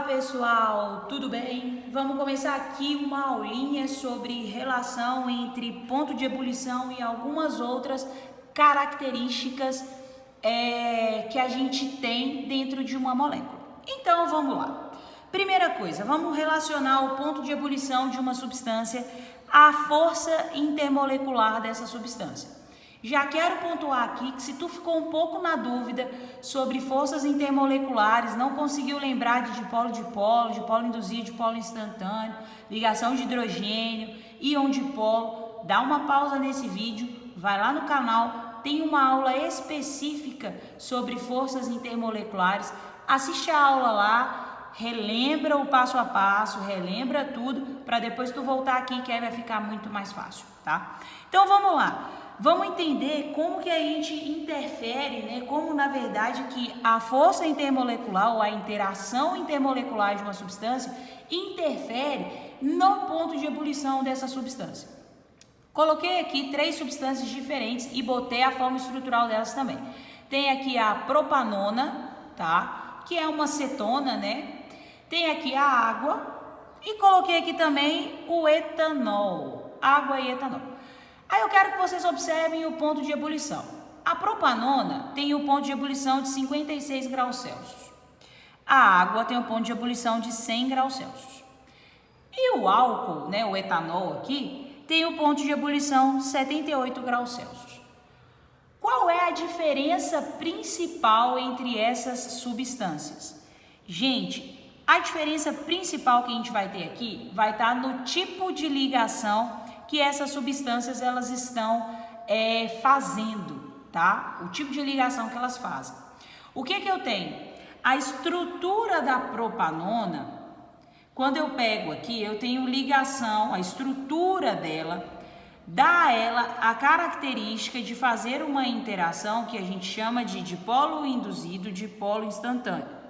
pessoal, tudo bem? Vamos começar aqui uma aulinha sobre relação entre ponto de ebulição e algumas outras características que a gente tem dentro de uma molécula. Então vamos lá. Primeira coisa, vamos relacionar o ponto de ebulição de uma substância à força intermolecular dessa substância. Já quero pontuar aqui que se tu ficou um pouco na dúvida sobre forças intermoleculares, não conseguiu lembrar de dipolo induzido, dipolo instantâneo, ligação de hidrogênio, íon dipolo, dá uma pausa nesse vídeo, vai lá no canal, tem uma aula específica sobre forças intermoleculares, assiste a aula lá, relembra o passo a passo, relembra tudo, para depois tu voltar aqui que aí vai ficar muito mais fácil, tá? Então vamos lá. Vamos entender como que a gente interfere, né? Como na verdade que a força intermolecular ou a interação intermolecular de uma substância interfere no ponto de ebulição dessa substância. Coloquei aqui 3 substâncias diferentes e botei a forma estrutural delas também. Tem aqui a propanona, tá? Que é uma cetona, né? Tem aqui a água e coloquei aqui também o etanol, água e etanol. Aí eu quero que vocês observem o ponto de ebulição. A propanona tem o ponto de ebulição de 56 graus Celsius. A água tem o ponto de ebulição de 100 graus Celsius. E o álcool, né, o etanol aqui, tem o ponto de ebulição de 78 graus Celsius. Qual é a diferença principal entre essas substâncias? Gente, a diferença principal que a gente vai ter aqui vai estar no tipo de ligação que essas substâncias elas estão fazendo, tá? O tipo de ligação que elas fazem. O que eu tenho? A estrutura da propanona, quando eu pego aqui, eu tenho ligação, a estrutura dela, dá a ela a característica de fazer uma interação que a gente chama de dipolo induzido, dipolo instantâneo.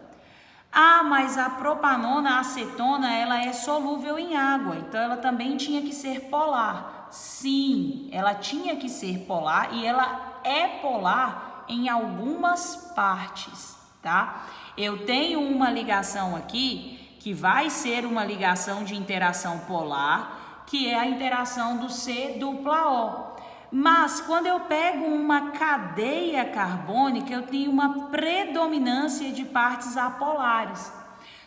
Ah, mas a propanona, a acetona, ela é solúvel em água, então ela também tinha que ser polar. Sim, ela tinha que ser polar e ela é polar em algumas partes, tá? Eu tenho uma ligação aqui que vai ser uma ligação de interação polar, que é a interação do C-O. Mas quando eu pego uma cadeia carbônica, eu tenho uma predominância de partes apolares.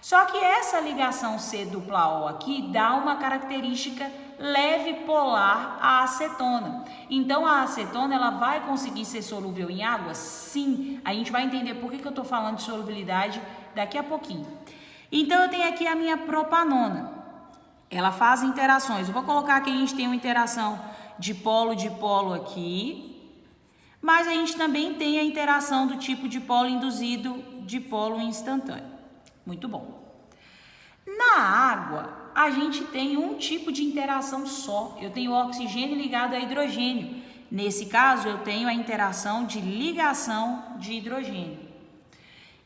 Só que essa ligação C-O aqui dá uma característica leve polar à acetona. Então a acetona ela vai conseguir ser solúvel em água? Sim. A gente vai entender por que eu estou falando de solubilidade daqui a pouquinho. Então eu tenho aqui a minha propanona. Ela faz interações. Eu vou colocar aqui, a gente tem uma interação dipolo-dipolo aqui, mas a gente também tem a interação do tipo dipolo induzido, dipolo instantâneo. Muito bom. Na água, a gente tem um tipo de interação só. Eu tenho oxigênio ligado a hidrogênio. Nesse caso, eu tenho a interação de ligação de hidrogênio.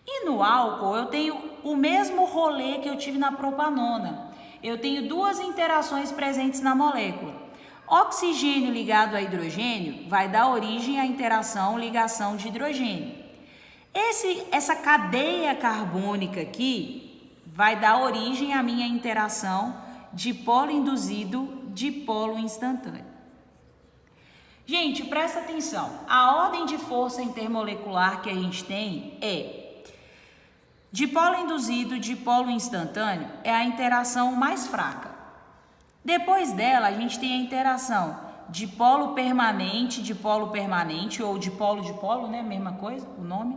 E no álcool, eu tenho o mesmo rolê que eu tive na propanona. Eu tenho 2 interações presentes na molécula. Oxigênio ligado a hidrogênio vai dar origem à interação ligação de hidrogênio. Essa cadeia carbônica aqui vai dar origem à minha interação dipolo induzido, dipolo instantâneo. Gente, presta atenção. A ordem de força intermolecular que a gente tem é dipolo induzido, dipolo instantâneo é a interação mais fraca. Depois dela, a gente tem a interação dipolo permanente ou dipolo-dipolo, né? Mesma coisa, o nome.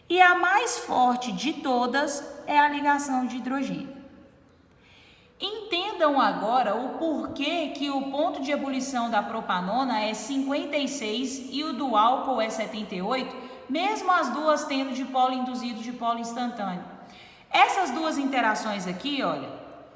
E a mais forte de todas é a ligação de hidrogênio. Entendam agora o porquê que o ponto de ebulição da propanona é 56 e o do álcool é 78, mesmo as duas tendo dipolo induzido e dipolo instantâneo. Essas 2 interações aqui, olha,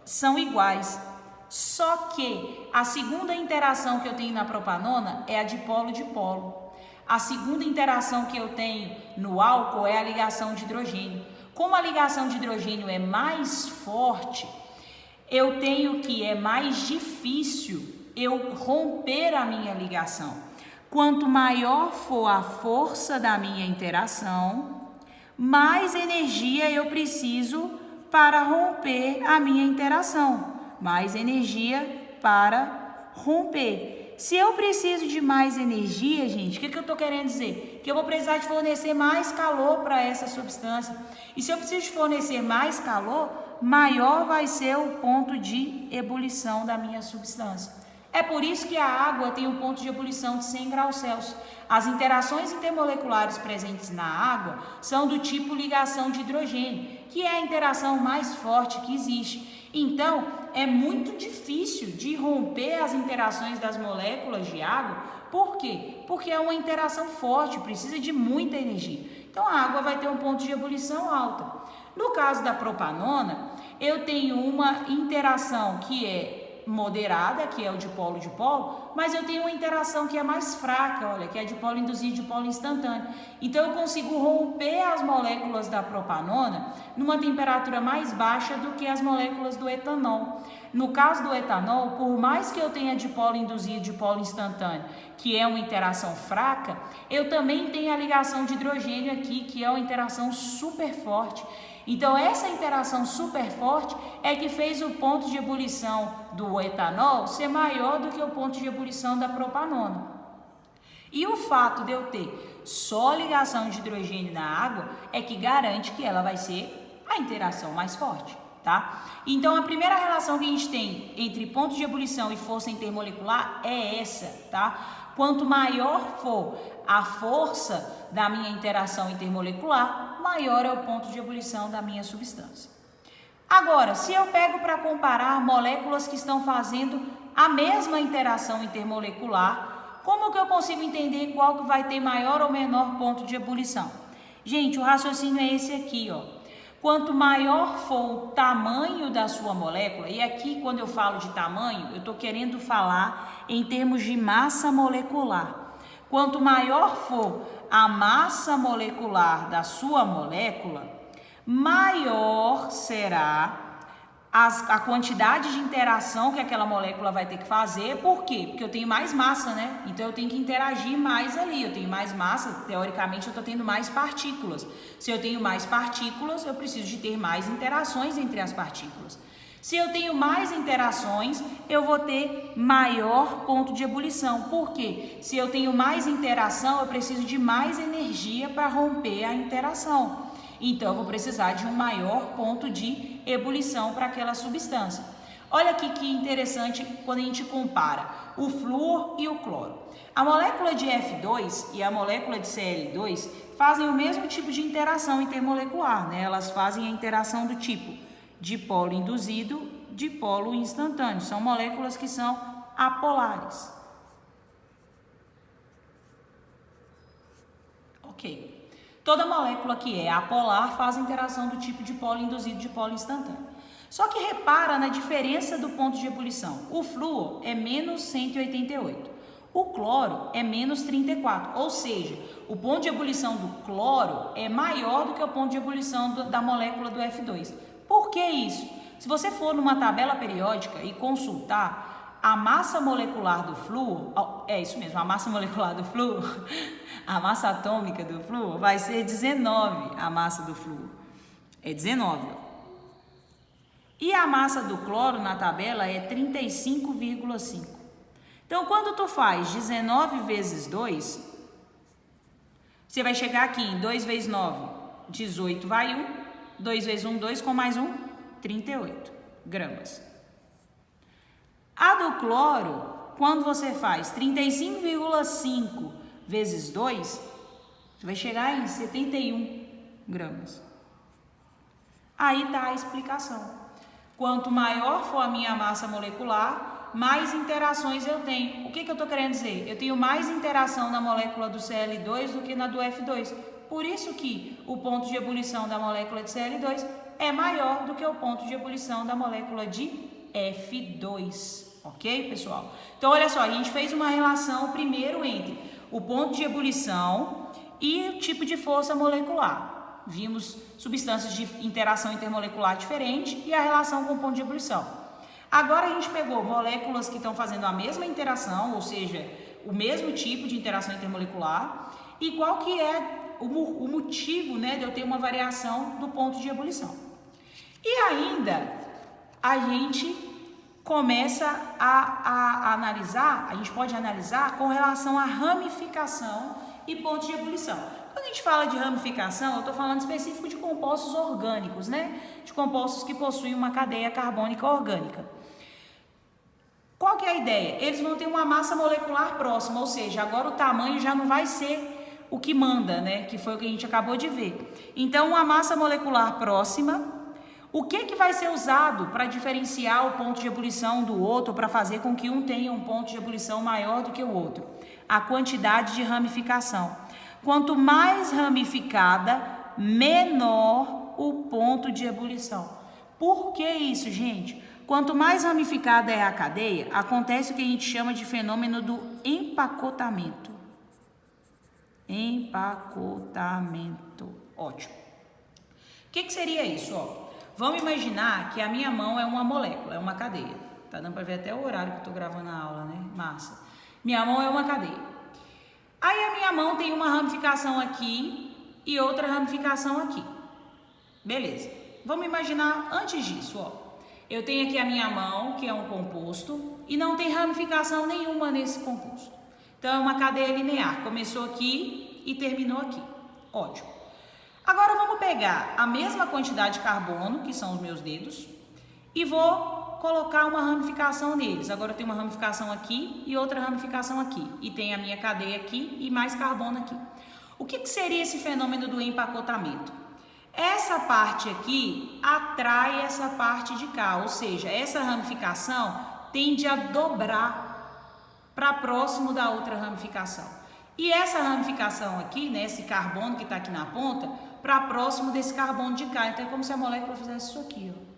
são iguais. Só que a segunda interação que eu tenho na propanona é a dipolo-dipolo. A segunda interação que eu tenho no álcool é a ligação de hidrogênio. Como a ligação de hidrogênio é mais forte, eu tenho que é mais difícil eu romper a minha ligação. Quanto maior for a força da minha interação, mais energia eu preciso para romper a minha interação. Mais energia para romper. Se eu preciso de mais energia, gente, o que eu estou querendo dizer? Que eu vou precisar de fornecer mais calor para essa substância. E se eu preciso de fornecer mais calor, maior vai ser o ponto de ebulição da minha substância. É por isso que a água tem um ponto de ebulição de 100 graus Celsius. As interações intermoleculares presentes na água são do tipo ligação de hidrogênio, que é a interação mais forte que existe. Então, é muito difícil de romper as interações das moléculas de água. Por quê? Porque é uma interação forte, precisa de muita energia. Então, a água vai ter um ponto de ebulição alta. No caso da propanona, eu tenho uma interação que é moderada, que é o dipolo-dipolo, mas eu tenho uma interação que é mais fraca, olha, que é dipolo induzido e dipolo instantâneo. Então, eu consigo romper as moléculas da propanona numa temperatura mais baixa do que as moléculas do etanol. No caso do etanol, por mais que eu tenha dipolo induzido e dipolo instantâneo, que é uma interação fraca, eu também tenho a ligação de hidrogênio aqui, que é uma interação super forte. Então, essa interação super forte é que fez o ponto de ebulição do etanol ser maior do que o ponto de ebulição da propanona. E o fato de eu ter só ligação de hidrogênio na água é que garante que ela vai ser a interação mais forte, tá? Então, a primeira relação que a gente tem entre ponto de ebulição e força intermolecular é essa, tá? Quanto maior for a força da minha interação intermolecular, maior é o ponto de ebulição da minha substância. Agora, se eu pego para comparar moléculas que estão fazendo a mesma interação intermolecular, como que eu consigo entender qual que vai ter maior ou menor ponto de ebulição? Gente, o raciocínio é esse aqui, ó. Quanto maior for o tamanho da sua molécula, e aqui quando eu falo de tamanho, eu estou querendo falar em termos de massa molecular. Quanto maior for a massa molecular da sua molécula, maior será a quantidade de interação que aquela molécula vai ter que fazer. Por quê? Porque eu tenho mais massa, né? Então, eu tenho que interagir mais ali. Eu tenho mais massa, teoricamente, eu estou tendo mais partículas. Se eu tenho mais partículas, eu preciso de ter mais interações entre as partículas. Se eu tenho mais interações, eu vou ter maior ponto de ebulição. Por quê? Se eu tenho mais interação, eu preciso de mais energia para romper a interação. Então, eu vou precisar de um maior ponto de ebulição para aquela substância. Olha aqui que interessante quando a gente compara o flúor e o cloro. A molécula de F2 e a molécula de Cl2 fazem o mesmo tipo de interação intermolecular, né? Elas fazem a interação do tipo dipolo induzido, dipolo instantâneo. São moléculas que são apolares. Ok. Toda molécula que é apolar faz a interação do tipo dipolo induzido, dipolo instantâneo. Só que repara na diferença do ponto de ebulição. O flúor é menos 188. O cloro é menos 34. Ou seja, o ponto de ebulição do cloro é maior do que o ponto de ebulição da molécula do F2. Por que isso? Se você for numa tabela periódica e consultar a massa molecular do flúor, é isso mesmo, a massa molecular do flúor, a massa atômica do flúor vai ser 19, a massa do flúor. É 19. E a massa do cloro na tabela é 35,5. Então, quando tu faz 19 vezes 2, você vai chegar aqui em 2 vezes 9, 18 vai 1. 2 vezes 1, 2, com mais 1, 38 gramas. A do cloro, quando você faz 35,5 vezes 2, você vai chegar em 71 gramas. Aí está a explicação. Quanto maior for a minha massa molecular, mais interações eu tenho. O que eu estou querendo dizer? Eu tenho mais interação na molécula do Cl2 do que na do F2. Por isso que o ponto de ebulição da molécula de Cl2 é maior do que o ponto de ebulição da molécula de F2. Ok, pessoal? Então, olha só, a gente fez uma relação primeiro entre o ponto de ebulição e o tipo de força molecular. Vimos substâncias de interação intermolecular diferente e a relação com o ponto de ebulição. Agora, a gente pegou moléculas que estão fazendo a mesma interação, ou seja, o mesmo tipo de interação intermolecular, e qual que é o motivo, né, de eu ter uma variação do ponto de ebulição. E ainda a gente começa a analisar, a gente pode analisar com relação à ramificação e pontos de ebulição. Quando a gente fala de ramificação, eu estou falando específico de compostos orgânicos, né? De compostos que possuem uma cadeia carbônica orgânica. Qual que é a ideia? Eles vão ter uma massa molecular próxima, ou seja, agora o tamanho já não vai ser o que manda, né? Que foi o que a gente acabou de ver. Então, uma massa molecular próxima. O que vai ser usado para diferenciar o ponto de ebulição do outro, para fazer com que um tenha um ponto de ebulição maior do que o outro? A quantidade de ramificação. Quanto mais ramificada, menor o ponto de ebulição. Por que isso, gente? Quanto mais ramificada é a cadeia, acontece o que a gente chama de fenômeno do empacotamento. Empacotamento. Ótimo. O que seria isso? Ó, vamos imaginar que a minha mão é uma molécula, é uma cadeia. Tá dando para ver até o horário que eu tô gravando a aula, né? Massa. Minha mão é uma cadeia. Aí a minha mão tem uma ramificação aqui e outra ramificação aqui. Beleza. Vamos imaginar antes disso, ó. Eu tenho aqui a minha mão, que é um composto, e não tem ramificação nenhuma nesse composto. Então é uma cadeia linear. Começou aqui e terminou aqui. Ótimo. Agora vamos pegar a mesma quantidade de carbono, que são os meus dedos, e vou colocar uma ramificação neles. Agora eu tenho uma ramificação aqui e outra ramificação aqui. E tem a minha cadeia aqui e mais carbono aqui. O que seria esse fenômeno do empacotamento? Essa parte aqui atrai essa parte de cá, ou seja, essa ramificação tende a dobrar para próximo da outra ramificação. E essa ramificação aqui, né, esse carbono que está aqui na ponta, para próximo desse carbono de cá. Então é como se a molécula fizesse isso aqui, ó.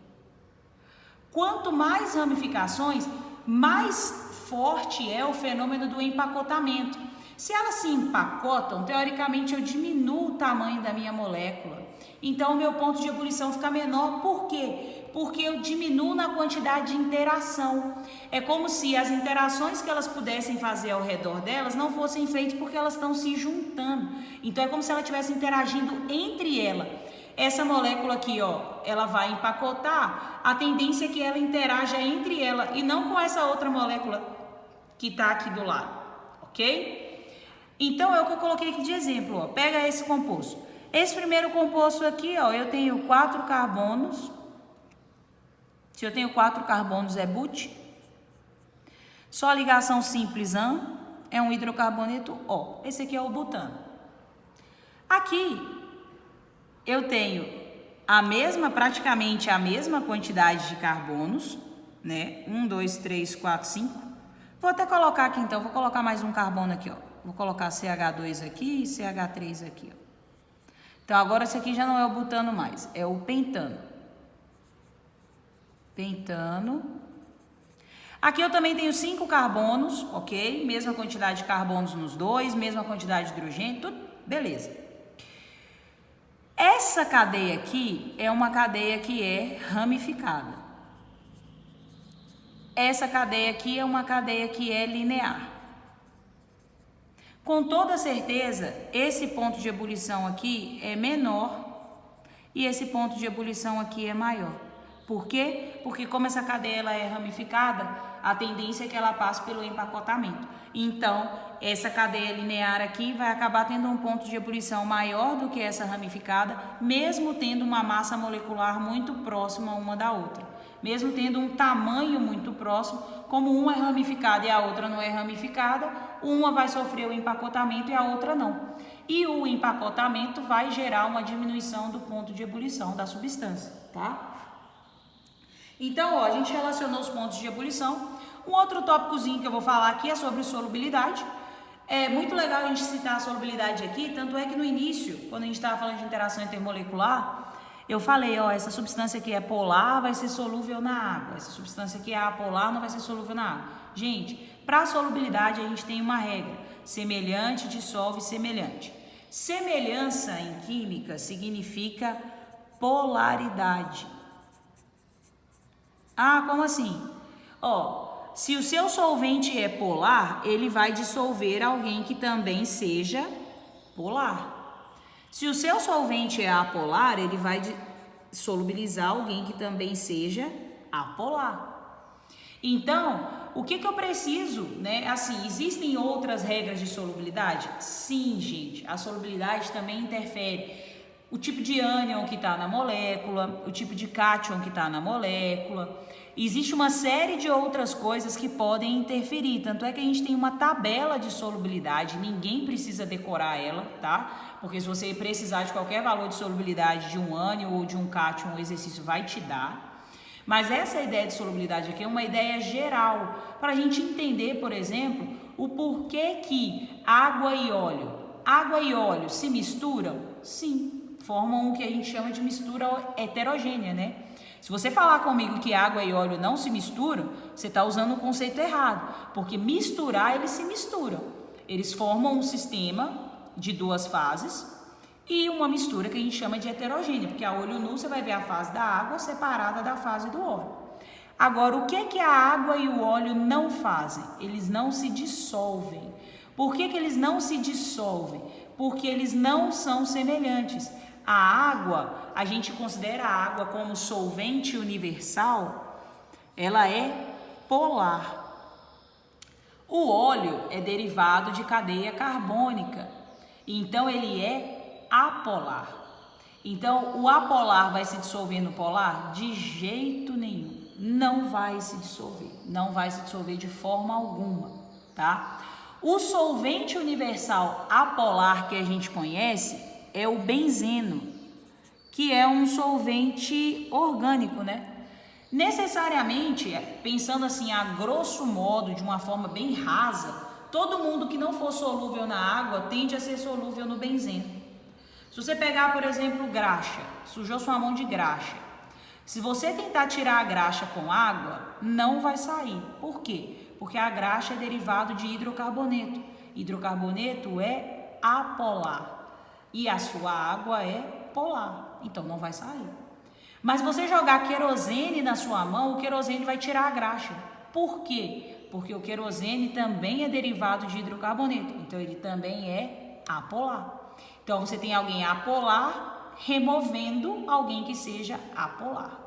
Quanto mais ramificações, mais forte é o fenômeno do empacotamento. Se elas se empacotam, teoricamente eu diminuo o tamanho da minha molécula. Então o meu ponto de ebulição fica menor. Por quê? Porque eu diminuo na quantidade de interação. É como se as interações que elas pudessem fazer ao redor delas não fossem feitas porque elas estão se juntando. Então é como se ela estivesse interagindo entre elas. Essa molécula aqui, ó, ela vai empacotar, a tendência é que ela interaja entre ela e não com essa outra molécula que está aqui do lado, ok? Então é o que eu coloquei aqui de exemplo, ó. Pega esse composto. Esse primeiro composto aqui, ó, eu tenho 4 carbonos. Se eu tenho 4 carbonos é but. Só ligação simples AN, é um hidrocarboneto O. Esse aqui é o butano. Aqui eu tenho praticamente a mesma quantidade de carbonos, né? 1, 2, 3, 4, 5. Vou até colocar aqui então, vou colocar mais um carbono aqui, ó. Vou colocar CH2 aqui e CH3 aqui, ó. Então agora esse aqui já não é o butano mais, é o pentano. Pentano. Aqui eu também tenho 5 carbonos, ok? Mesma quantidade de carbonos nos dois, mesma quantidade de hidrogênio, tudo beleza. Essa cadeia aqui é uma cadeia que é ramificada. Essa cadeia aqui é uma cadeia que é linear. Com toda certeza, esse ponto de ebulição aqui é menor e esse ponto de ebulição aqui é maior. Por quê? Porque como essa cadeia ela é ramificada, a tendência é que ela passe pelo empacotamento. Então, essa cadeia linear aqui vai acabar tendo um ponto de ebulição maior do que essa ramificada, mesmo tendo uma massa molecular muito próxima uma da outra. Mesmo tendo um tamanho muito próximo, como uma é ramificada e a outra não é ramificada, uma vai sofrer o empacotamento e a outra não. E o empacotamento vai gerar uma diminuição do ponto de ebulição da substância, tá? Então, ó, a gente relacionou os pontos de ebulição. Um outro tópicozinho que eu vou falar aqui é sobre solubilidade. É muito legal a gente citar a solubilidade aqui, tanto é que no início, quando a gente estava falando de interação intermolecular, eu falei, ó, essa substância aqui é polar, vai ser solúvel na água. Essa substância aqui é apolar, não vai ser solúvel na água. Gente, para a solubilidade a gente tem uma regra, semelhante dissolve semelhante. Semelhança em química significa polaridade. Ah, como assim? Ó, se o seu solvente é polar, ele vai dissolver alguém que também seja polar. Se o seu solvente é apolar, ele vai solubilizar alguém que também seja apolar. Então, o que eu preciso, né? Assim, existem outras regras de solubilidade? Sim, gente, a solubilidade também interfere. O tipo de ânion que está na molécula, o tipo de cátion que está na molécula. Existe uma série de outras coisas que podem interferir, tanto é que a gente tem uma tabela de solubilidade, ninguém precisa decorar ela, tá? Porque se você precisar de qualquer valor de solubilidade de um ânion ou de um cátion, o exercício vai te dar. Mas essa ideia de solubilidade aqui é uma ideia geral, para a gente entender, por exemplo, o porquê que água e óleo se misturam? Sim, formam o que a gente chama de mistura heterogênea, né? Se você falar comigo que água e óleo não se misturam, você está usando o conceito errado, porque misturar, eles se misturam. Eles formam um sistema de duas fases e uma mistura que a gente chama de heterogênea, porque a olho nu você vai ver a fase da água separada da fase do óleo. Agora, o que a água e o óleo não fazem? Eles não se dissolvem. Por que eles não se dissolvem? Porque eles não são semelhantes. A água, a gente considera a água como solvente universal, ela é polar. O óleo é derivado de cadeia carbônica, então ele é apolar. Então, o apolar vai se dissolver no polar? De jeito nenhum, não vai se dissolver, não vai se dissolver de forma alguma, tá? O solvente universal apolar que a gente conhece é o benzeno, que é um solvente orgânico, né? Necessariamente, pensando assim a grosso modo, de uma forma bem rasa, todo mundo que não for solúvel na água tende a ser solúvel no benzeno. Se você pegar, por exemplo, graxa, sujou sua mão de graxa. Se você tentar tirar a graxa com água, não vai sair. Por quê? Porque a graxa é derivado de hidrocarboneto. Hidrocarboneto é apolar. E a sua água é polar, então não vai sair. Mas se você jogar querosene na sua mão, o querosene vai tirar a graxa. Por quê? Porque o querosene também é derivado de hidrocarboneto, então ele também é apolar. Então você tem alguém apolar removendo alguém que seja apolar.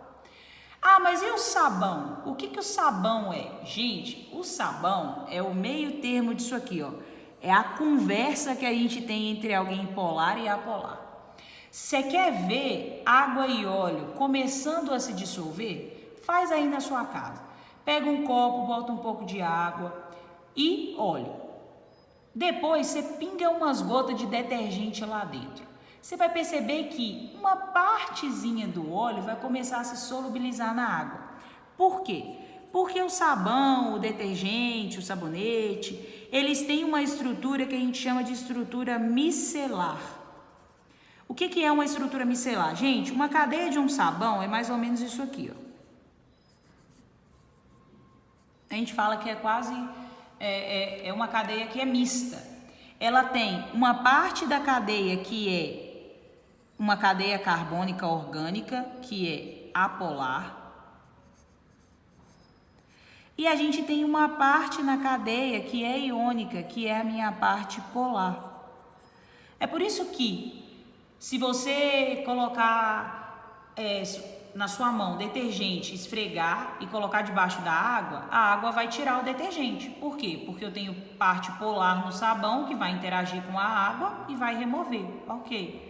Ah, mas e o sabão? O que o sabão é? Gente, o sabão é o meio termo disso aqui, ó. É a conversa que a gente tem entre alguém polar e apolar. Você quer ver água e óleo começando a se dissolver? Faz aí na sua casa. Pega um copo, bota um pouco de água e óleo. Depois você pinga umas gotas de detergente lá dentro. Você vai perceber que uma partezinha do óleo vai começar a se solubilizar na água. Por quê? Porque o sabão, o detergente, o sabonete, eles têm uma estrutura que a gente chama de estrutura micelar. O que é uma estrutura micelar? Gente, uma cadeia de um sabão é mais ou menos isso aqui, ó. A gente fala que é quase, é uma cadeia que é mista. Ela tem uma parte da cadeia que é uma cadeia carbônica orgânica, que é apolar. E a gente tem uma parte na cadeia que é iônica, que é a minha parte polar. É por isso que, se você colocar na sua mão detergente, esfregar e colocar debaixo da água, a água vai tirar o detergente. Por quê? Porque eu tenho parte polar no sabão que vai interagir com a água e vai remover, ok?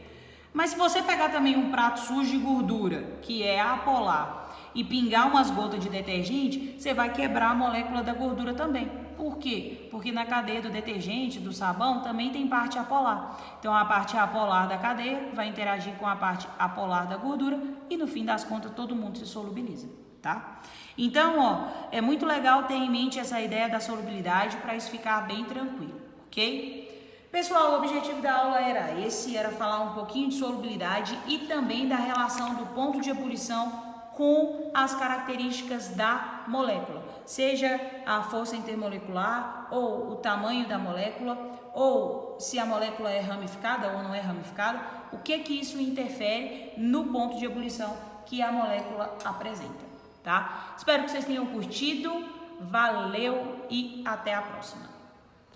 Mas se você pegar também um prato sujo de gordura, que é apolar, e pingar umas gotas de detergente, você vai quebrar a molécula da gordura também. Por quê? Porque na cadeia do detergente, do sabão, também tem parte apolar. Então, a parte apolar da cadeia vai interagir com a parte apolar da gordura e, no fim das contas, todo mundo se solubiliza, tá? Então, ó, é muito legal ter em mente essa ideia da solubilidade para isso ficar bem tranquilo, ok? Pessoal, o objetivo da aula era esse, era falar um pouquinho de solubilidade e também da relação do ponto de ebulição com as características da molécula, seja a força intermolecular ou o tamanho da molécula, ou se a molécula é ramificada ou não é ramificada, o que isso interfere no ponto de ebulição que a molécula apresenta, tá? Espero que vocês tenham curtido, valeu e até a próxima!